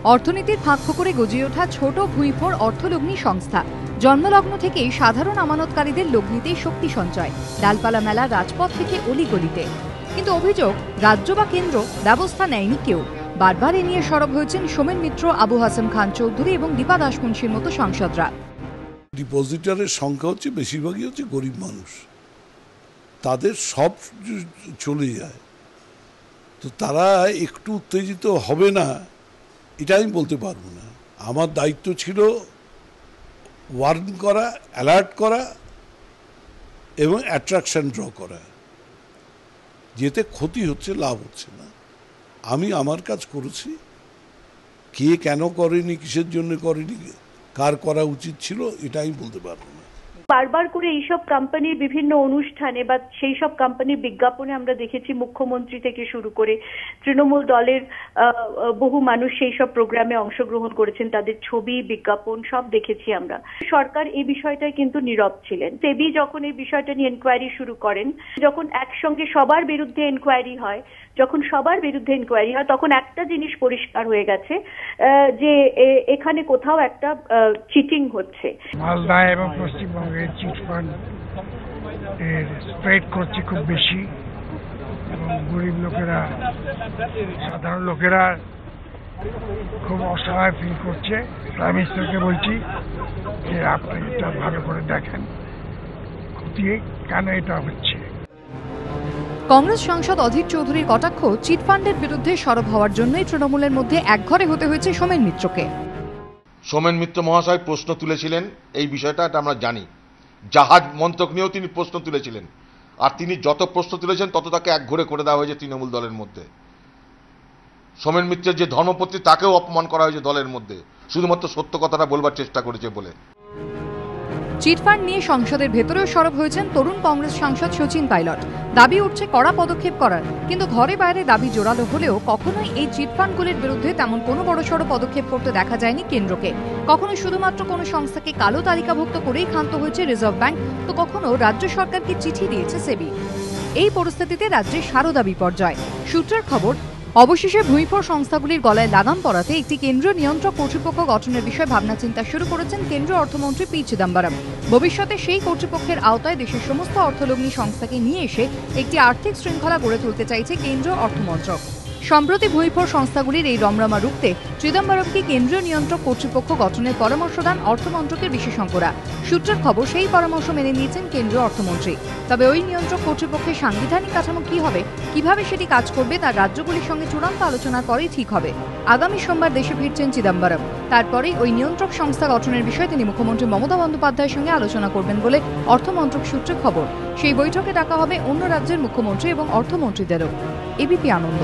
অর্থনীতির ফাঁক ফোকরে গজিয়ে ওঠা ছোট ভূঁইফোড় অর্থলগ্নি সংস্থা। জন্মলগ্ন থেকেই সাধারণ আমানতকারীদের লগ্নিতেই শক্তি সঞ্চয়, ডালপালা মেলা রাজপথ থেকে অলিগলিতে। কিন্তু অভিযোগ, রাজ্য বা কেন্দ্র ব্যবস্থা নেয়নি কেউ। বারবার এ নিয়ে সরব হয়েছেন সোমেন মিত্র, আবু হাসেম খান চৌধুরী এবং দীপা দাসমুন্সির মতো সাংসদরা। ডিপোজিটারের সংখ্যা হচ্ছে বেশিরভাগই হচ্ছে গরিব মানুষ, তাদের সব চলে যায়, তো তারা একটু উত্তেজিত হবে না এটা আমি বলতে পারবো না। আমার দায়িত্ব ছিল ওয়ার্ন করা, অ্যালার্ট করা এবং অ্যাট্রাকশন ড্র করা, যেতে ক্ষতি হচ্ছে লাভ হচ্ছে না। আমি আমার কাজ করেছি, কে কেন করেনি, কিসের জন্য করেনি, কার করা উচিত ছিল এটা আমি বলতে পারবো না। বারবার করে এইসব কোম্পানির বিভিন্ন অনুষ্ঠানে বা সেই সব কোম্পানির বিজ্ঞাপনে আমরা দেখেছি মুখ্যমন্ত্রী থেকে শুরু করে তৃণমূল দলের বহু মানুষ সেই সব প্রোগ্রামে অংশগ্রহণ করেছেন, তাদের ছবি বিজ্ঞাপন সব দেখেছি আমরা। সরকার এই বিষয়টায় কিন্তু নীরব ছিলেন। সেবি যখন এই বিষয়টা নিয়ে এনকোয়ারি শুরু করেন, যখন একসঙ্গে সবার বিরুদ্ধে এনকোয়ারি হয়, তখন একটা জিনিস পরিষ্কার হয়ে গেছে যে এখানে কোথাও একটা চিটিং হচ্ছে। মালদা এবং পশ্চিমবঙ্গের চিটফান্ড এর স্প্রেড করছে খুব বেশি, এবং গরিব লোকেরা, সাধারণ লোকেরা খুব অসহায় ফিল করছে। প্রাইম মিনিস্টারকে বলছি যে আপনি এটা ভালো করে দেখেন, খতিয়ে কেন এটা হচ্ছে। কংগ্রেস সাংসদ অধীর চৌধুরীর কটাক্ষ, চিটফান্ডের বিরুদ্ধে সরব হওয়ার জন্যই তৃণমূলের মধ্যে একঘরে হতে হয়েছে সোমেন মিত্রকে। সোমেন মিত্র মহাশয় প্রশ্ন তুলেছিলেন এই বিষয়টা, এটা আমরা জানি। জাহাজ মন্ত্রক নিয়েও তিনি প্রশ্ন তুলেছিলেন, আর তিনি যত প্রশ্ন তুলেছেন তত তাকে একঘরে করে দেওয়া হয়েছে তৃণমূল দলের মধ্যে। সোমেন মিত্রের যে ধর্মপত্নী তাকেও অপমান করা হয়েছে দলের মধ্যে, শুধুমাত্র সত্য কথাটা বলবার চেষ্টা করেছে বলে। চিটফান্ড নিয়ে সংসদের ভেতরেও সরব হয়েছেন তরুণ কংগ্রেস সাংসদ সচিন পাইলট। দাবি উঠছে কড়া পদক্ষেপ করার, কিন্তু ঘরে বাইরে দাবি জোরালো হলেও কখনোই এই চিটফান্ডগুলির বিরুদ্ধে তেমন কোনো বড়সড় পদক্ষেপ করতে দেখা যায়নি কেন্দ্রকে। কখনো শুধুমাত্র কোনো সংস্থাকে কালো তালিকাভুক্ত করেই ক্ষান্ত হয়েছে রিজার্ভ ব্যাংক, তো কখনো রাজ্য সরকারকে চিঠি দিয়েছে সেবি। এই পরিস্থিতিতে রাজ্যে সারদা বিপর্যয়। সূত্রের খবর, অবশেষে ভূঁইফোড় সংস্থাগুলির গলায় লাগাম পরাতে একটি কেন্দ্রীয় নিয়ন্ত্রক কর্তৃপক্ষ গঠনের বিষয়ে ভাবনা চিন্তা শুরু করেছেন কেন্দ্রীয় অর্থমন্ত্রী পি চিদম্বরম। ভবিষ্যতে সেই কর্তৃপক্ষের আওতায় দেশের সমস্ত অর্থলগ্নি সংস্থাকে নিয়ে এসে একটি আর্থিক শৃঙ্খলা গড়ে তুলতে চাইছে কেন্দ্রীয় অর্থমন্ত্রক। সম্প্রতি ভূঁইফোড় সংস্থাগুলির এই রমরমা রুখতে চিদম্বরমকে কেন্দ্রীয় নিয়ন্ত্রক কর্তৃপক্ষ গঠনের পরামর্শ দেন অর্থমন্ত্রকের বিশেষজ্ঞরা। সূত্রের খবর, সেই পরামর্শ মেনে নিয়েছেন কেন্দ্রীয় অর্থমন্ত্রী। তবে ওই নিয়ন্ত্রক কর্তৃপক্ষের সাংবিধানিক কাঠামো কি হবে, কিভাবে সেটি কাজ করবে, তা রাজ্যগুলির সঙ্গে চূড়ান্ত আলোচনার পরেই ঠিক হবে। আগামী সোমবার দেশে ফিরছেন চিদম্বরম। তারপরেই ওই নিয়ন্ত্রক সংস্থা গঠনের বিষয়ে তিনি মুখ্যমন্ত্রী মমতা বন্দ্যোপাধ্যায়ের সঙ্গে আলোচনা করবেন বলে অর্থমন্ত্রক সূত্রে খবর। সেই বৈঠকে ডাকা হবে অন্য রাজ্যের মুখ্যমন্ত্রী এবং অর্থমন্ত্রীদেরও। এবিপি আনন্দ।